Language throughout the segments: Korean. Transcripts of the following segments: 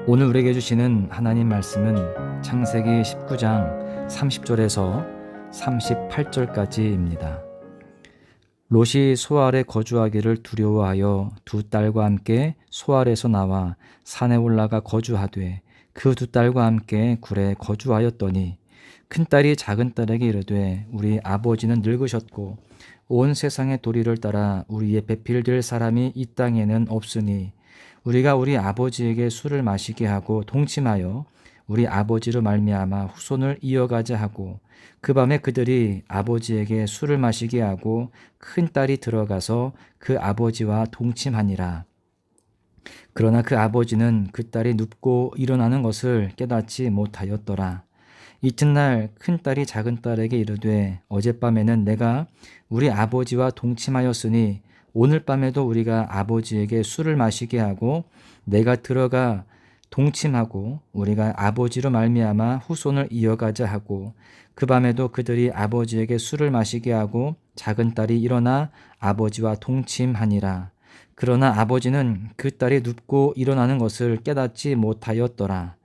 오늘 우리에게 주시는 하나님 말씀은 창세기 19장 30절에서 38절까지입니다. 롯이 소알에 거주하기를 두려워하여 두 딸과 함께 소알에서 나와 산에 올라가 거주하되 그 두 딸과 함께 굴에 거주하였더니 큰딸이 작은딸에게 이르되 우리 아버지는 늙으셨고 온 세상의 도리를 따라 우리의 배필될 사람이 이 땅에는 없으니 우리가 우리 아버지에게 술을 마시게 하고 동침하여 우리 아버지로 말미암아 후손을 이어가자 하고 그 밤에 그들이 아버지에게 술을 마시게 하고 큰딸이 들어가서 그 아버지와 동침하니라. 그러나 그 아버지는 그 딸이 눕고 일어나는 것을 깨닫지 못하였더라. 이튿날 큰딸이 작은딸에게 이르되 어젯밤에는 내가 우리 아버지와 동침하였으니 오늘 밤에도 우리가 아버지에게 술을 마시게 하고 내가 들어가 동침하고 우리가 아버지로 말미암아 후손을 이어가자 하고 그 밤에도 그들이 아버지에게 술을 마시게 하고 작은딸이 일어나 아버지와 동침하니라. 그러나 아버지는 그 딸이 눕고 일어나는 것을 깨닫지 못하였더라.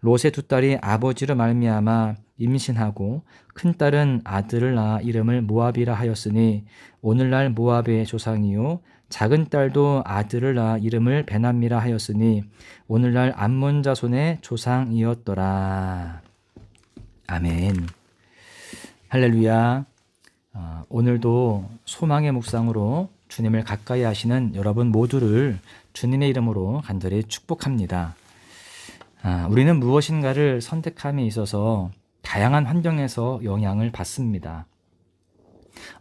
롯의 두 딸이 아버지로 말미암아 임신하고 큰딸은 아들을 낳아 이름을 모압이라 하였으니 오늘날 모압의 조상이요 작은딸도 아들을 낳아 이름을 베남이라 하였으니 오늘날 암몬 자손의 조상이었더라. 아멘. 할렐루야. 오늘도 소망의 묵상으로 주님을 가까이 하시는 여러분 모두를 주님의 이름으로 간절히 축복합니다. 우리는 무엇인가를 선택함에 있어서 다양한 환경에서 영향을 받습니다.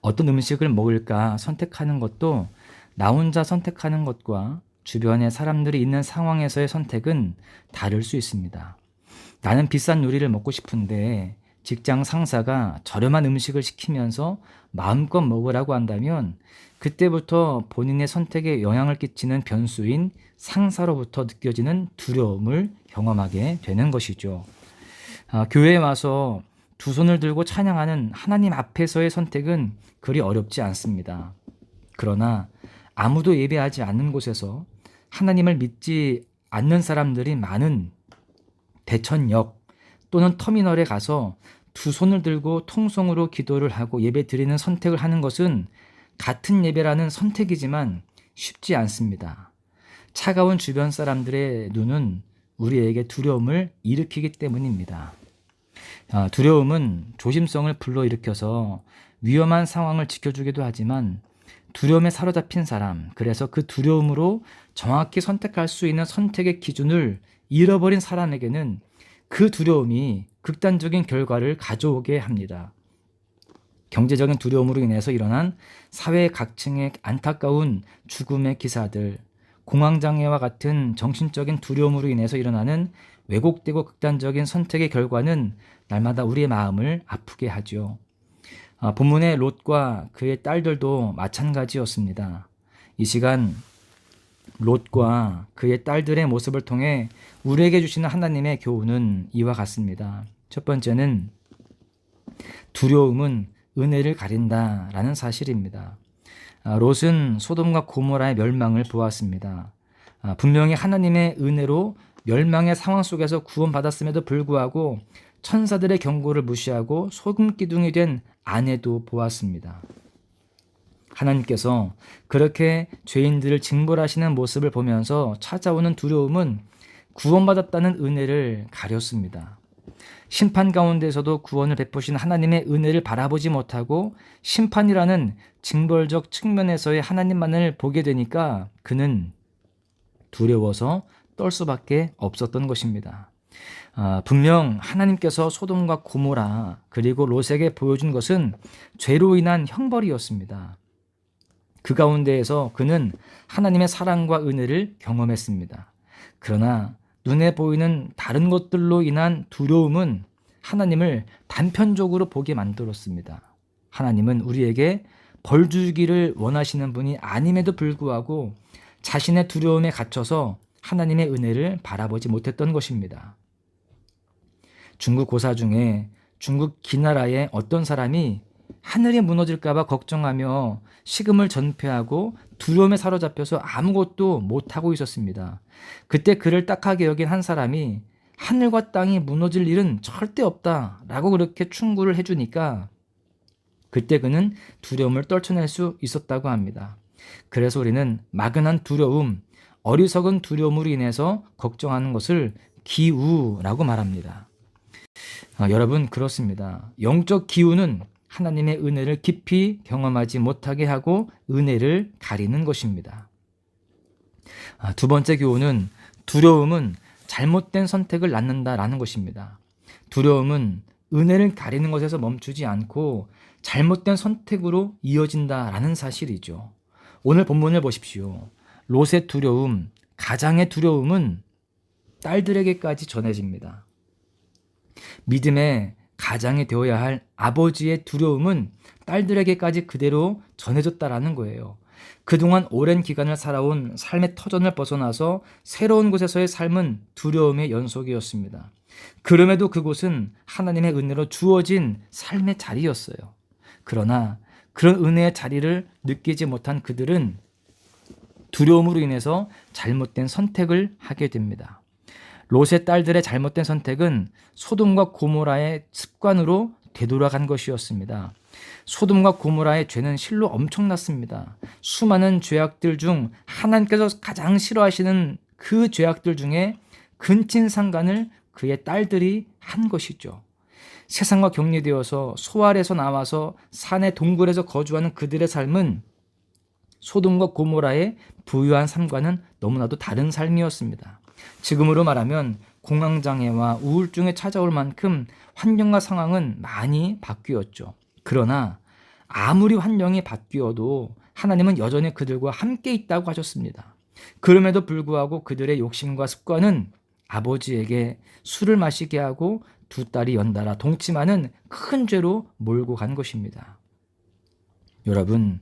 어떤 음식을 먹을까 선택하는 것도 나 혼자 선택하는 것과 주변에 사람들이 있는 상황에서의 선택은 다를 수 있습니다. 나는 비싼 요리를 먹고 싶은데 직장 상사가 저렴한 음식을 시키면서 마음껏 먹으라고 한다면 그때부터 본인의 선택에 영향을 끼치는 변수인 상사로부터 느껴지는 두려움을 경험하게 되는 것이죠. 교회에 와서 두 손을 들고 찬양하는 하나님 앞에서의 선택은 그리 어렵지 않습니다. 그러나 아무도 예배하지 않는 곳에서 하나님을 믿지 않는 사람들이 많은 대천역 또는 터미널에 가서 두 손을 들고 통성으로 기도를 하고 예배 드리는 선택을 하는 것은 같은 예배라는 선택이지만 쉽지 않습니다. 차가운 주변 사람들의 눈은 우리에게 두려움을 일으키기 때문입니다. 두려움은 조심성을 불러일으켜서 위험한 상황을 지켜주기도 하지만 두려움에 사로잡힌 사람, 그래서 그 두려움으로 정확히 선택할 수 있는 선택의 기준을 잃어버린 사람에게는 그 두려움이 극단적인 결과를 가져오게 합니다. 경제적인 두려움으로 인해서 일어난 사회 각층의 안타까운 죽음의 기사들, 공황장애와 같은 정신적인 두려움으로 인해서 일어나는 왜곡되고 극단적인 선택의 결과는 날마다 우리의 마음을 아프게 하죠. 본문의 롯과 그의 딸들도 마찬가지였습니다. 이 시간 롯과 그의 딸들의 모습을 통해 우리에게 주시는 하나님의 교훈은 이와 같습니다. 첫 번째는 두려움은 은혜를 가린다라는 사실입니다. 롯은 소돔과 고모라의 멸망을 보았습니다. 분명히 하나님의 은혜로 멸망의 상황 속에서 구원받았음에도 불구하고 천사들의 경고를 무시하고 소금기둥이 된 아내도 보았습니다. 하나님께서 그렇게 죄인들을 징벌하시는 모습을 보면서 찾아오는 두려움은 구원받았다는 은혜를 가렸습니다. 심판 가운데서도 구원을 베푸신 하나님의 은혜를 바라보지 못하고 심판이라는 징벌적 측면에서의 하나님만을 보게 되니까 그는 두려워서 떨 수밖에 없었던 것입니다. 분명 하나님께서 소돔과 고모라 그리고 롯에게 보여준 것은 죄로 인한 형벌이었습니다. 그 가운데에서 그는 하나님의 사랑과 은혜를 경험했습니다. 그러나 눈에 보이는 다른 것들로 인한 두려움은 하나님을 단편적으로 보게 만들었습니다. 하나님은 우리에게 벌 주기를 원하시는 분이 아님에도 불구하고 자신의 두려움에 갇혀서 하나님의 은혜를 바라보지 못했던 것입니다. 중국 고사 중에 중국 기나라의 어떤 사람이 하늘이 무너질까봐 걱정하며 식음을 전폐하고 두려움에 사로잡혀서 아무것도 못하고 있었습니다. 그때 그를 딱하게 여긴 한 사람이 하늘과 땅이 무너질 일은 절대 없다 라고 그렇게 충고를 해주니까 그때 그는 두려움을 떨쳐낼 수 있었다고 합니다. 그래서 우리는 막연한 두려움, 어리석은 두려움으로 인해서 걱정하는 것을 기우라고 말합니다. 여러분, 그렇습니다. 영적 기우는 하나님의 은혜를 깊이 경험하지 못하게 하고 은혜를 가리는 것입니다. 두 번째 교훈은 두려움은 잘못된 선택을 낳는다라는 것입니다. 두려움은 은혜를 가리는 것에서 멈추지 않고 잘못된 선택으로 이어진다라는 사실이죠. 오늘 본문을 보십시오. 롯의 두려움, 가장의 두려움은 딸들에게까지 전해집니다. 믿음의 가장이 되어야 할 아버지의 두려움은 딸들에게까지 그대로 전해졌다라는 거예요. 그동안 오랜 기간을 살아온 삶의 터전을 벗어나서 새로운 곳에서의 삶은 두려움의 연속이었습니다. 그럼에도 그곳은 하나님의 은혜로 주어진 삶의 자리였어요. 그러나 그런 은혜의 자리를 느끼지 못한 그들은 두려움으로 인해서 잘못된 선택을 하게 됩니다. 롯의 딸들의 잘못된 선택은 소돔과 고모라의 습관으로 되돌아간 것이었습니다. 소돔과 고모라의 죄는 실로 엄청났습니다. 수많은 죄악들 중 하나님께서 가장 싫어하시는 그 죄악들 중에 근친상간을 그의 딸들이 한 것이죠. 세상과 격리되어서 소알에서 나와서 산의 동굴에서 거주하는 그들의 삶은 소돔과 고모라의 부유한 삶과는 너무나도 다른 삶이었습니다. 지금으로 말하면 공황장애와 우울증에 찾아올 만큼 환경과 상황은 많이 바뀌었죠. 그러나 아무리 환경이 바뀌어도 하나님은 여전히 그들과 함께 있다고 하셨습니다. 그럼에도 불구하고 그들의 욕심과 습관은 아버지에게 술을 마시게 하고 두 딸이 연달아 동침하는 큰 죄로 몰고 간 것입니다. 여러분,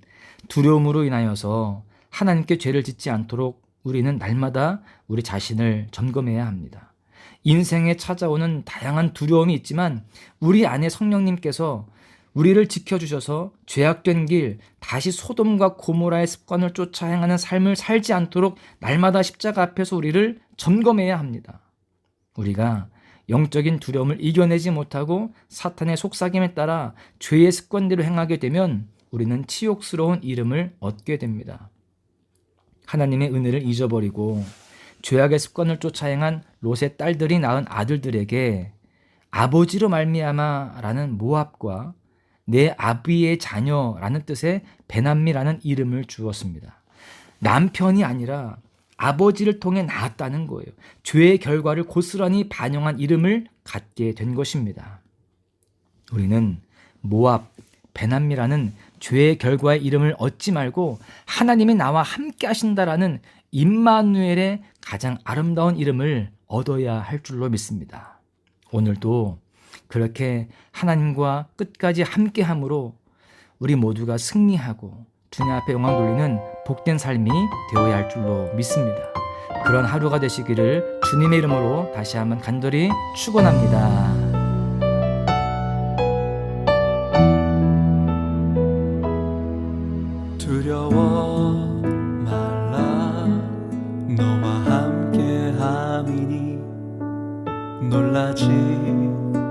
두려움으로 인하여서 하나님께 죄를 짓지 않도록 우리는 날마다 우리 자신을 점검해야 합니다. 인생에 찾아오는 다양한 두려움이 있지만 우리 안에 성령님께서 우리를 지켜주셔서 죄악된 길, 다시 소돔과 고모라의 습관을 쫓아 행하는 삶을 살지 않도록 날마다 십자가 앞에서 우리를 점검해야 합니다. 우리가 영적인 두려움을 이겨내지 못하고 사탄의 속삭임에 따라 죄의 습관대로 행하게 되면 우리는 치욕스러운 이름을 얻게 됩니다. 하나님의 은혜를 잊어버리고 죄악의 습관을 쫓아 행한 롯의 딸들이 낳은 아들들에게 아버지로 말미암아라는 모압과 내 아비의 자녀라는 뜻의 베남미라는 이름을 주었습니다. 남편이 아니라 아버지를 통해 낳았다는 거예요. 죄의 결과를 고스란히 반영한 이름을 갖게 된 것입니다. 우리는 모압, 베남미라는 죄의 결과의 이름을 얻지 말고 하나님이 나와 함께 하신다라는 임마누엘의 가장 아름다운 이름을 얻어야 할 줄로 믿습니다. 오늘도 그렇게 하나님과 끝까지 함께함으로 우리 모두가 승리하고 주님 앞에 영광 돌리는 복된 삶이 되어야 할 줄로 믿습니다. 그런 하루가 되시기를 주님의 이름으로 다시 한번 간절히 축원합니다. 두려워 말라 너와 함께 함이니 놀라지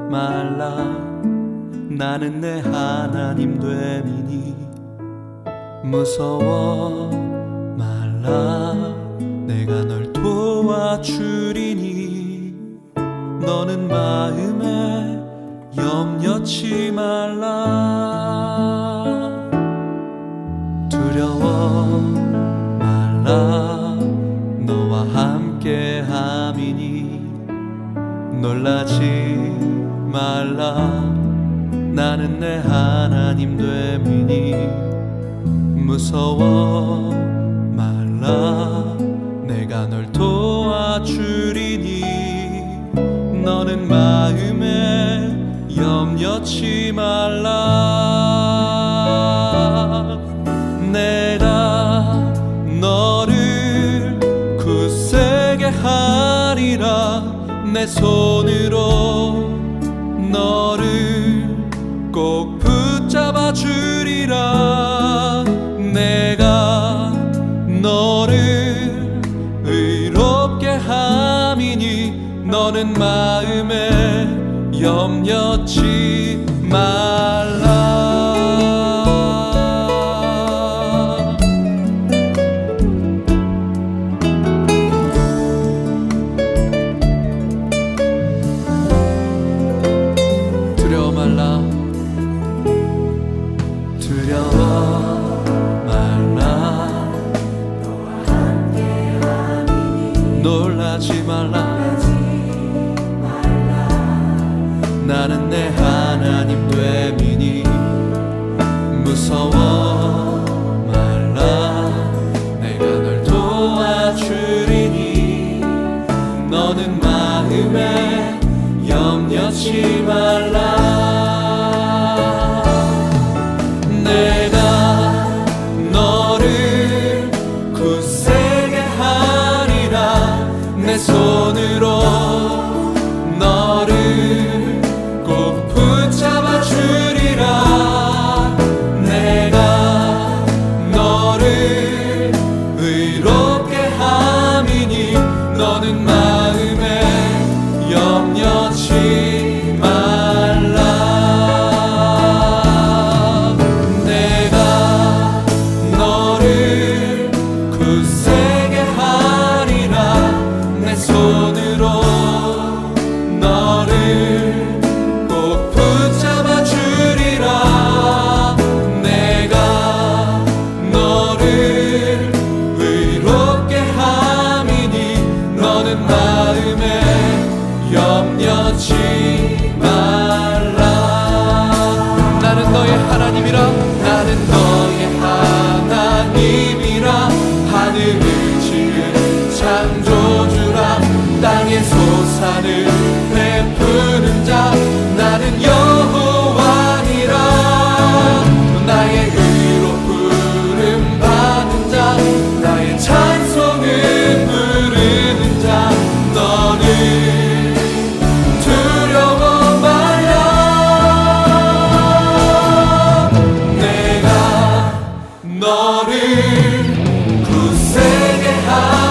말라 나는 내 하나님 됨이니 무서워 말라 내가 널 도와주리니 너는 마음에 염려치 말라 두려워 말라 너와 함께 함이니 놀라지 말라 나는 내 하나님 됨이니 무서워 말라 내가 널 도와주리니 너는 마음에 염려치 말라 내가 너를 굳세게 하리라 내 손으로 너를 꼭 붙잡아 하리라. 내가 너를 의롭게 함이니 너는 마음에 염려치 말라. 두려워 말라. 두려워 말라. 놀라지 말라. 나는 내 하나님 됨이니 무서워 말라. 내가 널 도와주리니 너는 마음에 염려치 말라. 내가 너를 굳세게 하리라. 내 손으로 너를 꼭 붙잡아 주리라. 내가 너를 의롭게 함이니 너는 마음에 염려치 말라. 내가 너를 굳세게 하리라. 내 손으로 너를 꼭 붙잡아 주리라. 내가 너를 의롭게 함이니 너는 마음에 염려치 말라. 나는 너의 하나님이라. 나는 너의 하나님이라. 하늘을 지은 창조주라. 땅의 소산을 베푸는 자. 나는 여호와니라. 나의 의로 부름 받은 자. 나의 찬송을 부르는 자. 너는 두려워 말라. 내가 너를 굳세게 하리라.